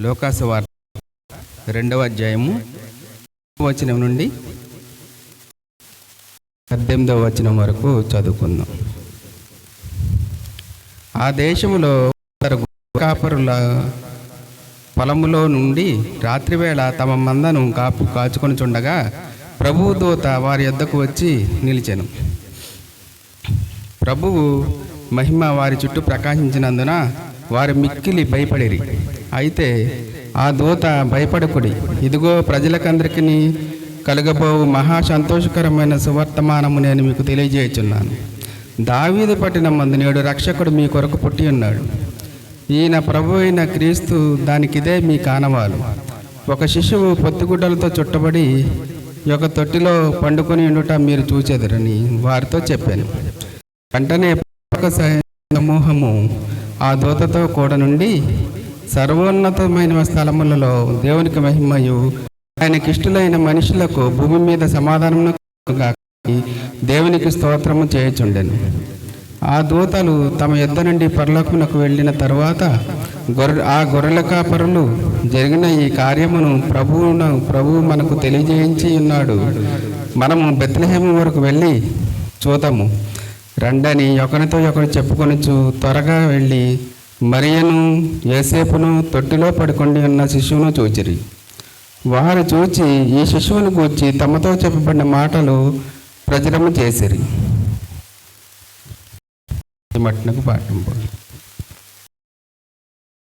లోకాసు వార్త 2వ అధ్యాయము వచనం నుండి 18వ వచనం వరకు చదువుకుందాం. ఆ దేశములో కాపరుల పొలములో నుండి రాత్రివేళ తమ మందను కాచుకొని చుండగా ప్రభువు దూత వారి యొద్దకు వచ్చి నిలిచెను. ప్రభువు మహిమ వారి చుట్టూ ప్రకాశించినందున వారు మిక్కిలి భయపడిరి. అయితే ఆ దూత, భయపడకుడి, ఇదిగో ప్రజలకందరికీ కలగబోవు మహా సంతోషకరమైన సువర్తమానము నేను మీకు తెలియజేయుచున్నాను. దావీదు పట్టణమందు నేడు రక్షకుడు మీ కొరకు పుట్టి ఉన్నాడు. ఈయన ప్రభు అయిన క్రీస్తు. దానికిదే మీ కానవాలు. ఒక శిశువు పొత్తిగుడ్డలతో చుట్టబడి ఒక తొట్టిలో పండుకొని ఉండుట మీరు చూచెదరని వారితో చెప్పాను. వెంటనే సమూహము ఆ దూతతో కూడా నుండి సర్వోన్నతమైన స్థలములలో దేవునికి మహిమయు ఆయనకిష్టులైన మనుషులకు భూమి మీద సమాధానము దేవునికి స్తోత్రము చేయుచుండెను. ఆ దూతలు తమ యుద్ధ నుండి పరలోకమునకు వెళ్ళిన తరువాత ఆ గొర్రెల కాపరులు జరిగిన ఈ కార్యమును ప్రభువు మనకు తెలియజేయించి ఉన్నాడు. మనము బెత్లెహేము వరకు వెళ్ళి చూద్దాము రండని ఒకరితో ఒకరు చెప్పుకొనుచు త్వరగా వెళ్ళి మరియను యోసేపును తొట్టిలో పడుకొని ఉన్న శిశువును చూచిరి. వారు చూచి ఈ శిశువును గూర్చి తమతో చెప్పబడిన మాటలు ప్రచురము చేసిరి. మట్టునకు పాఠం